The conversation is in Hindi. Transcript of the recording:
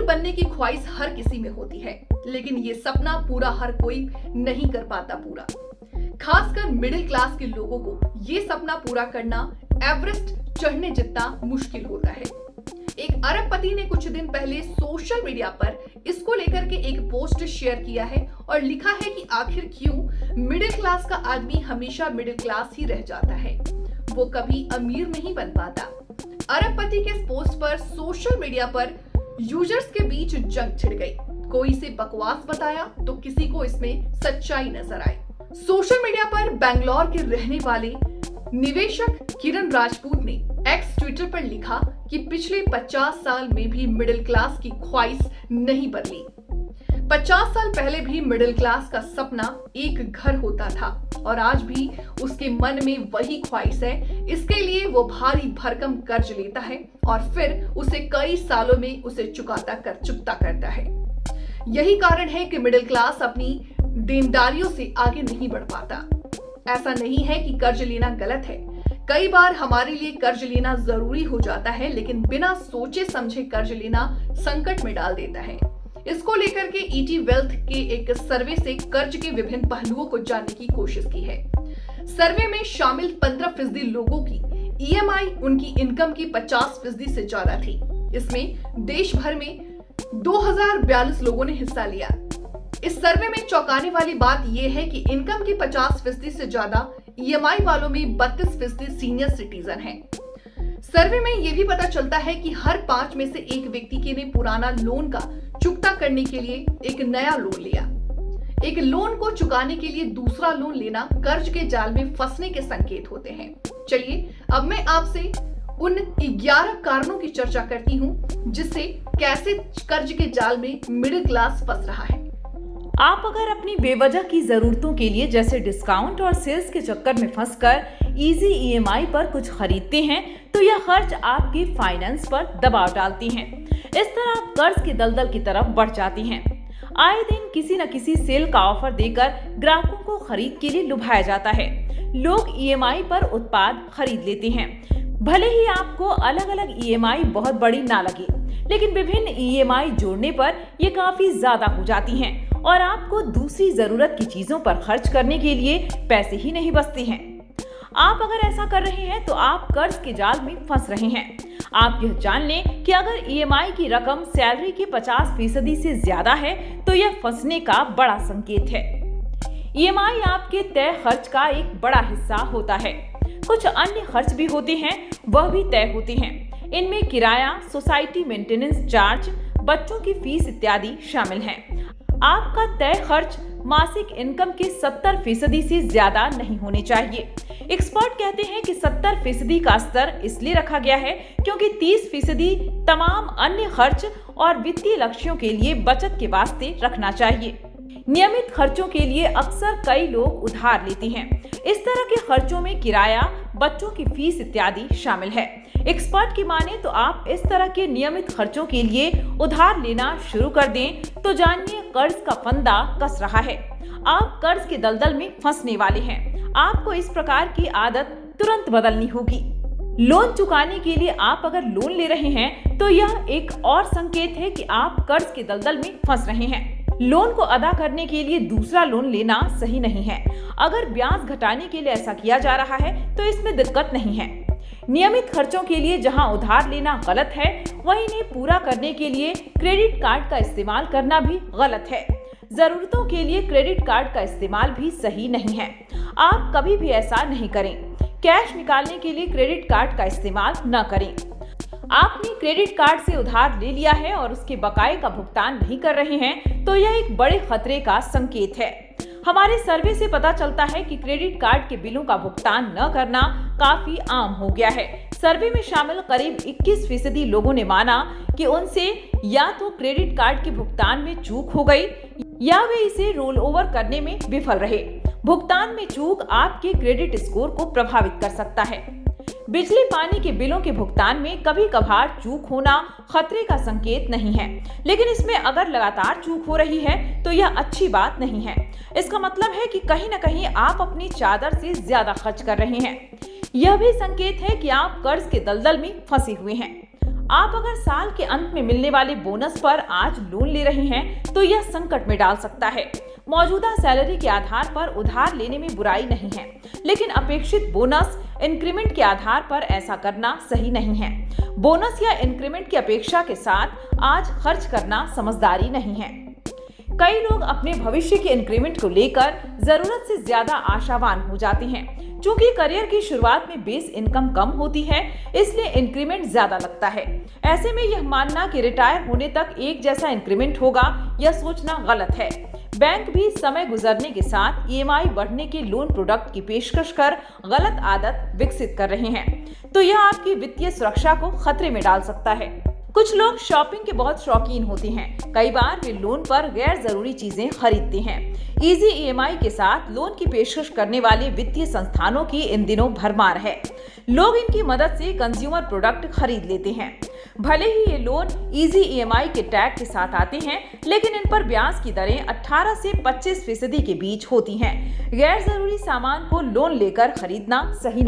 बनने की ख्वाहिश हर किसी में होती है, लेकिन ये सपना पूरा हर कोई नहीं कर पाता पूरा। खासकर मिडिल क्लास के लोगों को ये सपना पूरा करना एवरेस्ट चढ़ने जितना मुश्किल होता है। एक अरबपति ने कुछ दिन पहले सोशल मीडिया पर इसको लेकर के एक पोस्ट शेयर किया है और लिखा है कि आखिर क्यों मिडिल क्लास का आदमी हमेशा मिडिल क्लास ही रह जाता है, वो कभी अमीर नहीं बन पाता। अरबपति के इस पोस्ट पर सोशल मीडिया पर यूजर्स के बीच जंग छिड़ गई। कोई इसे बकवास बताया तो किसी को इसमें सच्चाई नजर आई। सोशल मीडिया पर बेंगलोर के रहने वाले निवेशक किरण राजपूत ने एक्स ट्विटर पर लिखा कि पिछले 50 साल में भी मिडिल क्लास की ख्वाहिश नहीं बदली। 50 साल पहले भी मिडिल क्लास का सपना एक घर होता था और आज भी उसके मन में वही ख्वाहिश है। इसके लिए वो भारी भरकम कर्ज लेता है और फिर उसे कई सालों में उसे चुकता करता है। यही कारण है कि मिडिल क्लास अपनी देनदारियों से आगे नहीं बढ़ पाता। ऐसा नहीं है कि कर्ज लेना गलत है, कई बार हमारे लिए कर्ज लेना जरूरी हो जाता है, लेकिन बिना सोचे समझे कर्ज लेना संकट में डाल देता है। इसको लेकर के ईटी वेल्थ के एक सर्वे से कर्ज के विभिन्न पहलुओं को जानने की कोशिश की है। सर्वे में शामिल 15% लोगों की ईएमआई उनकी इनकम की 50% से ज्यादा थी। इसमें देश भर में 2042 लोगों ने हिस्सा लिया। इस सर्वे में चौंकाने वाली बात यह है कि इनकम की 50% से ज्यादा ईएमआई वालों में 32% सीनियर सिटीजन हैं। सर्वे में यह भी पता चलता है कि हर 5 में से एक व्यक्ति के ने पुराना लोन का चुकता करने के लिए एक नया लोन लिया। एक लोन को चुकाने के लिए दूसरा लोन लेना कर्ज के जाल में फंसने के संकेत होते हैं। चलिए अब मैं आपसे उन 11 कारणों की चर्चा करती हूं जिससे कैसे कर्ज के जाल में मिडिल क्लास फंस रहा है। आप अगर अपनी बेवजह की जरूरतों के लिए जैसे डिस्काउंट और सेल्स के चक्कर में फंसकर इजी ईएमआई पर कुछ खरीदते हैं तो यह खर्च आपकी फाइनेंस पर दबाव डालती हैं। इस तरह आप कर्ज के दलदल की तरफ बढ़ जाती हैं। आए दिन किसी न किसी सेल का ऑफर देकर ग्राहकों को खरीद के लिए लुभाया जाता है। लोग ईएमआई पर उत्पाद खरीद लेते हैं। भले ही आपको अलग अलग ईएमआई बहुत बड़ी ना लगे, लेकिन विभिन्न ईएमआई जोड़ने पर ये काफी ज्यादा हो जाती हैं और आपको दूसरी जरूरत की चीजों पर खर्च करने के लिए पैसे ही नहीं बचते हैं। आप अगर ऐसा कर रहे हैं तो आप कर्ज के जाल में फंस रहे हैं। आप यह जान लें कि अगर ईएमआई की रकम सैलरी के 50% से ज्यादा है तो यह फंसने का बड़ा संकेत है। ईएमआई आपके तय खर्च का एक बड़ा हिस्सा होता है। कुछ अन्य खर्च भी होते हैं, वह भी तय होते हैं। इनमें किराया, सोसाइटी मेंटेनेंस चार्ज, बच्चों की फीस इत्यादि शामिल हैं। आपका तय खर्च मासिक इनकम के 70% से ज्यादा नहीं होने चाहिए। एक्सपर्ट कहते हैं कि 70% का स्तर इसलिए रखा गया है क्योंकि 30% तमाम अन्य खर्च और वित्तीय लक्ष्यों के लिए बचत के वास्ते रखना चाहिए। नियमित खर्चों के लिए अक्सर कई लोग उधार लेते हैं। इस तरह के खर्चों में किराया, बच्चों की फीस इत्यादि शामिल है। एक्सपर्ट की माने तो आप इस तरह के नियमित खर्चों के लिए उधार लेना शुरू कर दें तो जानिए कर्ज का फंदा कस रहा है। आप कर्ज के दलदल में फंसने वाले हैं। आपको इस प्रकार की आदत तुरंत बदलनी होगी। लोन चुकाने के लिए आप अगर लोन ले रहे हैं तो यह एक और संकेत है कि आप कर्ज के दलदल में फंस रहे हैं। लोन को अदा करने के लिए दूसरा लोन लेना सही नहीं है। अगर ब्याज घटाने के लिए ऐसा किया जा रहा है तो इसमें दिक्कत नहीं है। नियमित खर्चों के लिए जहां उधार लेना गलत है, वहीं इन्हें पूरा करने के लिए क्रेडिट कार्ड का इस्तेमाल करना भी गलत है। जरूरतों के लिए क्रेडिट कार्ड का इस्तेमाल भी सही नहीं है। आप कभी भी ऐसा नहीं करें। कैश निकालने के लिए क्रेडिट कार्ड का इस्तेमाल न करें। आपने क्रेडिट कार्ड से उधार ले लिया है और उसके बकाये का भुगतान नहीं कर रहे हैं तो यह एक बड़े खतरे का संकेत है। हमारे सर्वे से पता चलता है कि क्रेडिट कार्ड के बिलों का भुगतान न करना काफी आम हो गया है। सर्वे में शामिल करीब 21% लोगों ने माना कि उनसे या तो क्रेडिट कार्ड के भुगतान में चूक हो गई या वे इसे रोल ओवर करने में विफल रहे। भुगतान में चूक आपके क्रेडिट स्कोर को प्रभावित कर सकता है। बिजली पानी के बिलों के भुगतान में कभी कभार चूक होना खतरे का संकेत नहीं है, लेकिन इसमें अगर लगातार चूक हो रही है तो यह अच्छी बात नहीं है। इसका मतलब है कि कहीं न कहीं आप अपनी चादर से ज्यादा खर्च कर रहे हैं। यह भी संकेत है कि आप कर्ज के दलदल में फंसे हुए हैं। आप अगर साल के अंत में मिलने वाले बोनस पर आज लोन ले रहे हैं तो यह संकट में डाल सकता है। मौजूदा सैलरी के आधार पर उधार लेने में बुराई नहीं है, लेकिन अपेक्षित बोनस इंक्रीमेंट के आधार पर ऐसा करना सही नहीं है। बोनस या इंक्रीमेंट की अपेक्षा के साथ आज खर्च करना समझदारी नहीं है। कई लोग अपने भविष्य के इंक्रीमेंट को लेकर जरूरत से ज्यादा आशावान हो जाते हैं। चूंकि करियर की शुरुआत में बेस इनकम कम होती है, इसलिए इंक्रीमेंट ज्यादा लगता है। ऐसे में यह मानना कि रिटायर होने तक एक जैसा इंक्रीमेंट होगा, यह सोचना गलत है। बैंक भी समय गुजरने के साथ ईएमआई बढ़ने के लोन प्रोडक्ट की पेशकश कर गलत आदत विकसित कर रहे हैं, तो यह आपकी वित्तीय सुरक्षा को खतरे में डाल सकता है। कुछ लोग शॉपिंग के बहुत शौकीन होते हैं। कई बार वे लोन पर गैर जरूरी चीजें खरीदते हैं। इजी ईएमआई के साथ लोन की पेशकश करने वाले वित्तीय संस्थानों की इन दिनों भरमार है। लोग इनकी मदद से कंज्यूमर प्रोडक्ट खरीद लेते हैं। भले ही ये लोन इजी ईएमआई के टैग के साथ आते हैं, लेकिन इन पर ब्याज की दरें 18 से 25% के बीच होती हैं। गैर जरूरी सामान को लोन लेकर खरीदना सही नहीं।